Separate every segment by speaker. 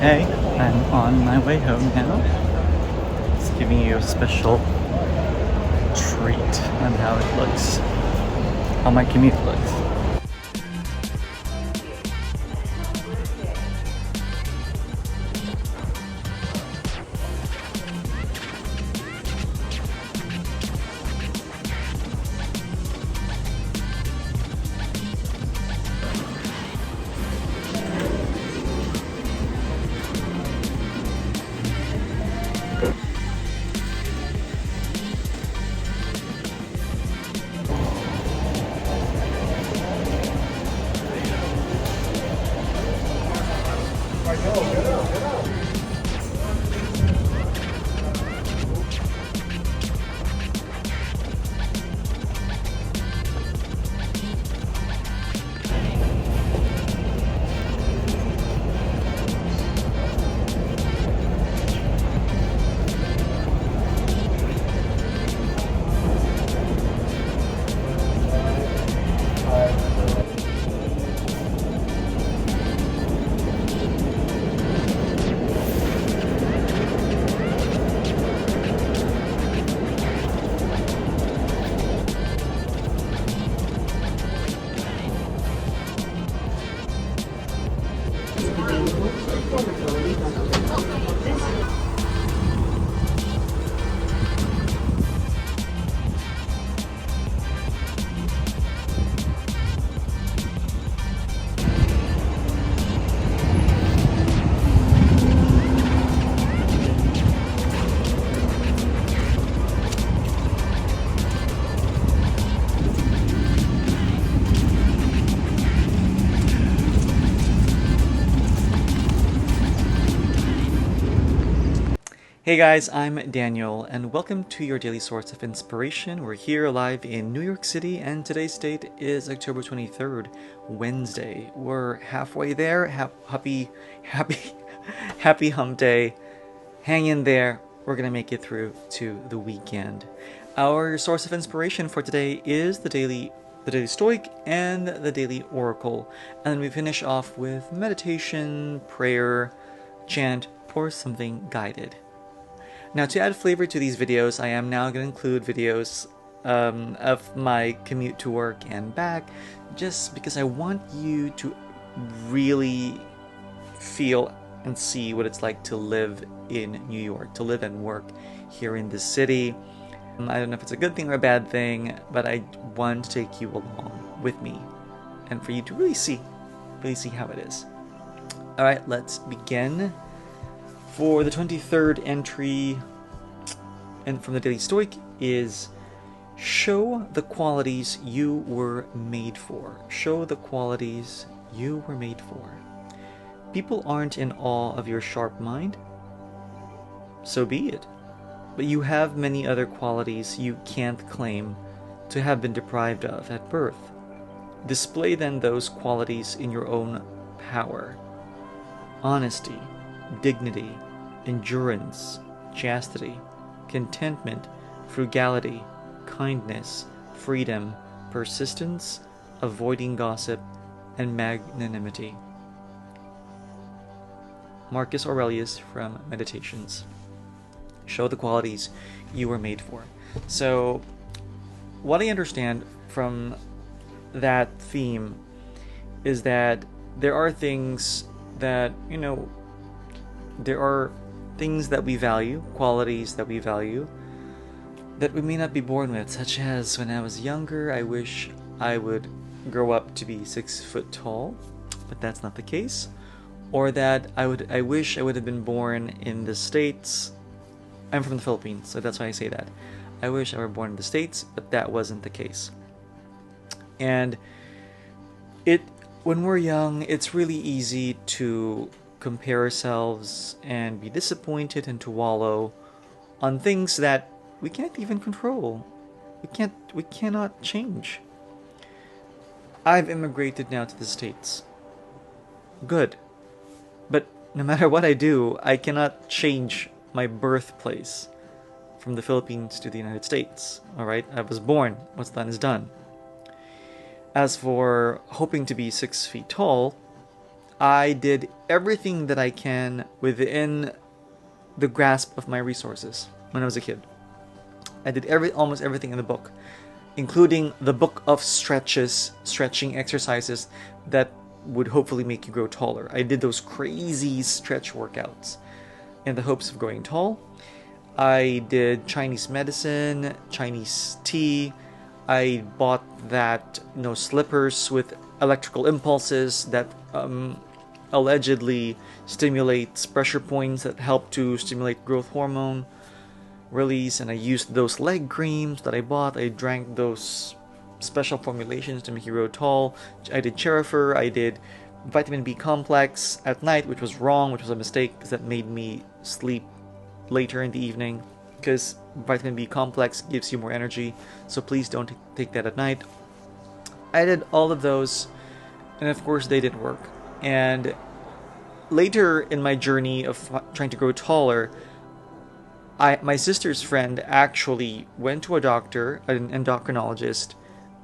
Speaker 1: Hey, I'm on my way home now. Just giving you a special treat on how it looks, how my commute looks. Hey guys, I'm Daniel, and welcome to your daily source of inspiration. We're here live in New York City, and today's date is October 23rd, Wednesday. We're halfway there. Happy hump day. Hang in there. We're gonna make it through to the weekend. Our source of inspiration for today is the daily Stoic and the daily Oracle, and then we finish off with meditation, prayer, chant, or something guided. Now, to add flavor to these videos, I am now going to include videos of my commute to work and back, just because I want you to really feel and see what it's like to live in New York, to live and work here in this city. I don't know if it's a good thing or a bad thing, but I want to take you along with me and for you to really see how it is. All right, let's begin. For the 23rd entry, and from the Daily Stoic, is show the qualities you were made for. Show the qualities you were made for. People aren't in awe of your sharp mind. So be it. But you have many other qualities you can't claim to have been deprived of at birth. Display then those qualities in your own power. Honesty, dignity, endurance, chastity, contentment, frugality, kindness, freedom, persistence, avoiding gossip, and magnanimity. Marcus Aurelius from Meditations. Show the qualities you were made for. So, what I understand from that theme is that there are things that, there are things that we value, qualities that we value, that we may not be born with, such as when I was younger, I wish I would grow up to be 6 foot tall, but that's not the case. Or that I wish I would have been born in the States. I'm from the Philippines, so that's why I say that. I wish I were born in the States, but that wasn't the case. And when we're young, it's really easy to compare ourselves and be disappointed and to wallow on things that we can't even control. We cannot change. I've immigrated now to the States. Good. But no matter what I do, I cannot change my birthplace from the Philippines to the United States. Alright? I was born. What's done is done. As for hoping to be 6 feet tall, I did everything that I can within the grasp of my resources when I was a kid. I did almost everything in the book, including the book of stretching exercises that would hopefully make you grow taller. I did those crazy stretch workouts in the hopes of growing tall. I did Chinese medicine, Chinese tea. I bought that slippers with electrical impulses that allegedly stimulates pressure points that help to stimulate growth hormone release, and I used those leg creams that I bought. I drank those special formulations to make you grow tall. I did Cherifer. I did vitamin B complex at night, which was wrong, which was a mistake because that made me sleep later in the evening, because vitamin B complex gives you more energy, so please don't take that at night. I did all of those, and of course they didn't work. And later in my journey of trying to grow taller, my sister's friend actually went to a doctor, an endocrinologist,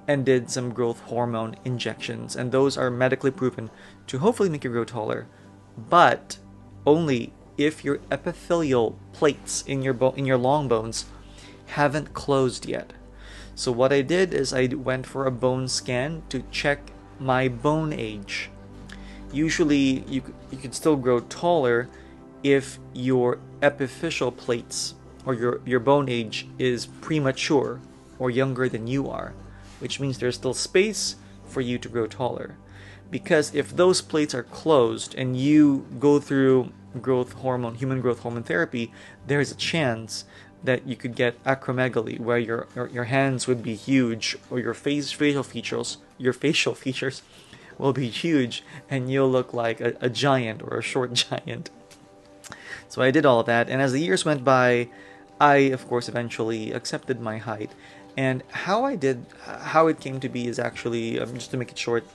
Speaker 1: and did some growth hormone injections, and those are medically proven to hopefully make you grow taller, but only if your epithelial plates in your long bones haven't closed yet. So what I did is I went for a bone scan to check my bone age. Usually you can still grow taller if your epiphyseal plates or your bone age is premature or younger than you are, which means there's still space for you to grow taller. Because if those plates are closed and you go through human growth hormone therapy, there's a chance that you could get acromegaly, where your hands would be huge, or your facial features will be huge, and you'll look like a giant or a short giant. So I did all of that, and as the years went by, I of course eventually accepted my height. And how it came to be is actually, just to make it short,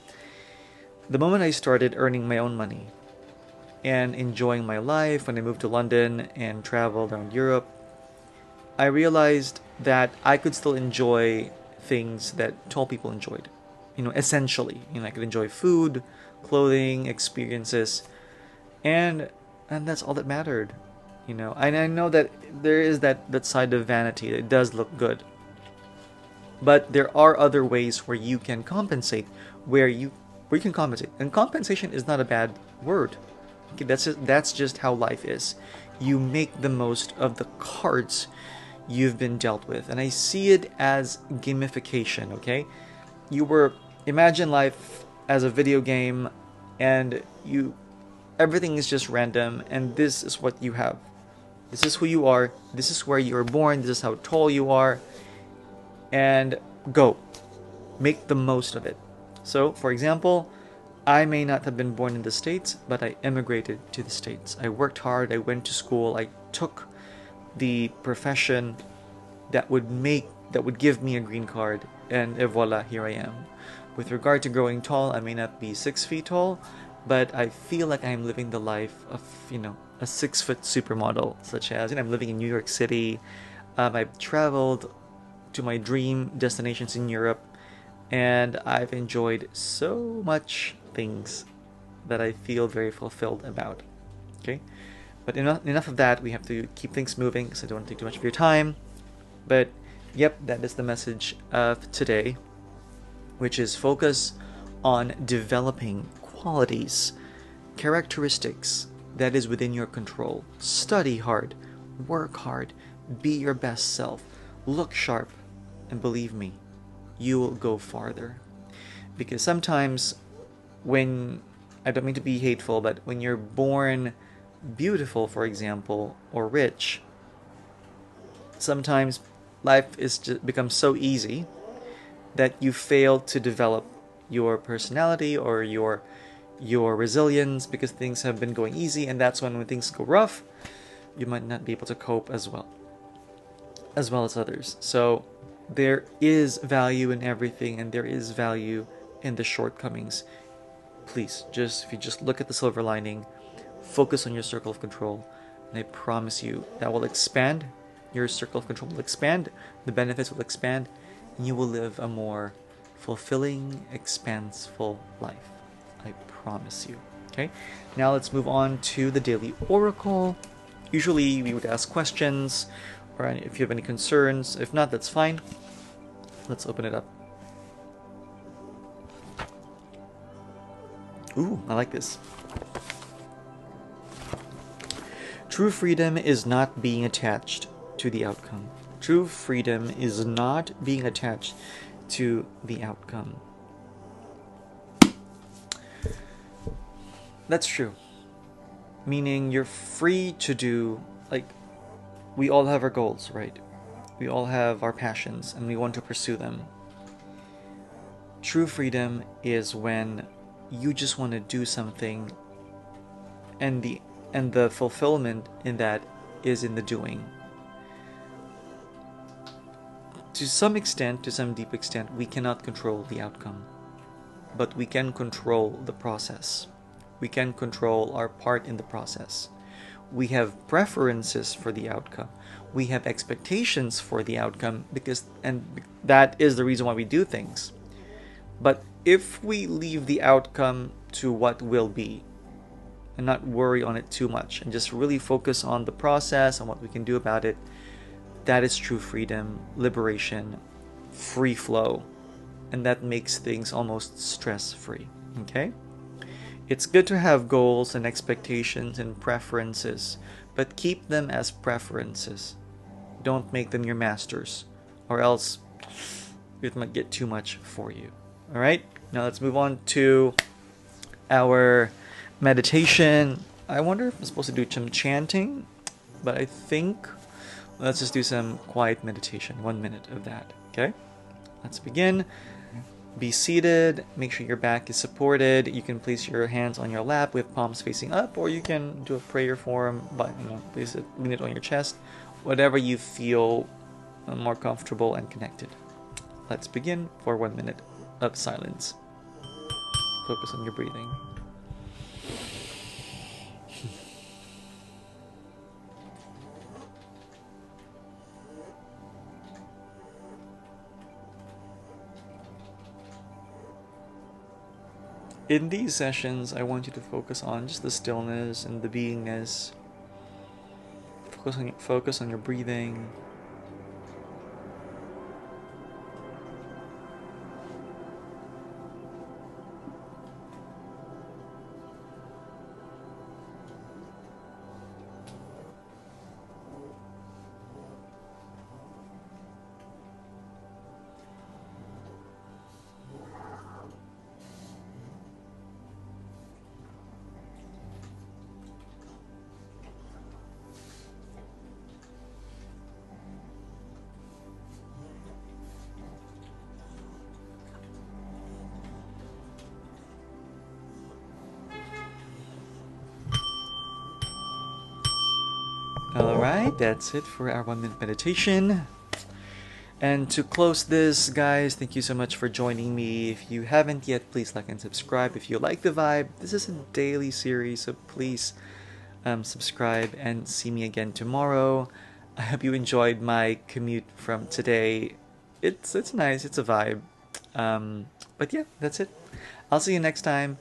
Speaker 1: the moment I started earning my own money and enjoying my life, when I moved to London and traveled around Europe, I realized that I could still enjoy things that tall people enjoyed. Essentially, I could enjoy food, clothing, experiences, and that's all that mattered. And I know that there is that side of vanity that it does look good, but there are other ways where you can compensate, where you can compensate, and compensation is not a bad word. Okay, that's just how life is. You make the most of the cards you've been dealt with, and I see it as gamification. Okay, imagine life as a video game, and everything is just random, and this is what you have. This is who you are. This is where you were born. This is how tall you are, and go make the most of it. So, for example, I may not have been born in the States, but I immigrated to the States. I worked hard, I went to school, I took the profession that would give me a green card, and voila, here I am. With regard to growing tall, I may not be 6 feet tall, but I feel like I'm living the life of, a 6-foot supermodel, such as, I'm living in New York City. I've traveled to my dream destinations in Europe, and I've enjoyed so much things that I feel very fulfilled about. Okay, but enough of that. We have to keep things moving, because I don't want to take too much of your time. But yep, that is the message of today, which is focus on developing qualities, characteristics that is within your control. Study hard, work hard, be your best self, look sharp, and believe me, you will go farther. Because sometimes I don't mean to be hateful, but when you're born beautiful, for example, or rich, sometimes life becomes so easy that you fail to develop your personality or your resilience, because things have been going easy, and that's when things go rough, you might not be able to cope as well as others. So there is value in everything, and there is value in the shortcomings. Please, if you just look at the silver lining, focus on your circle of control, and I promise you that will expand. Your circle of control will expand, the benefits will expand, and you will live a more fulfilling, expanseful life. I promise you. Okay, now let's move on to the daily oracle. Usually we would ask questions, or if you have any concerns. If not, that's fine. Let's open it up. Ooh, I like this. True freedom is not being attached to the outcome. True freedom is not being attached to the outcome. That's true. Meaning you're free to do, like, we all have our goals, right? We all have our passions and we want to pursue them. True freedom is when you just want to do something and the fulfillment in that is in the doing. To some extent, to some deep extent, we cannot control the outcome, but we can control the process. We can control our part in the process. We have preferences for the outcome. We have expectations for the outcome and that is the reason why we do things. But if we leave the outcome to what will be and not worry on it too much and just really focus on the process and what we can do about it, that is true freedom, liberation, free flow, and that makes things almost stress-free. Okay? It's good to have goals and expectations and preferences, but keep them as preferences. Don't make them your masters, or else it might get too much for you. Alright? Now let's move on to our meditation. I wonder if I'm supposed to do some chanting, but I think let's just do some quiet meditation. 1 minute of that. Okay? Let's begin. Be seated. Make sure your back is supported. You can place your hands on your lap with palms facing up, or you can do a prayer form, but place it, lean it on your chest. Whatever you feel more comfortable and connected. Let's begin for 1 minute of silence. Focus on your breathing. In these sessions, I want you to focus on just the stillness and the beingness. Focus on your breathing. Alright, that's it for our 1 minute meditation. And to close this, guys, thank you so much for joining me. If you haven't yet, please like and subscribe. If you like the vibe, this is a daily series, so please subscribe and see me again tomorrow. I hope you enjoyed my commute from today. It's nice, it's a vibe. But yeah, that's it. I'll see you next time.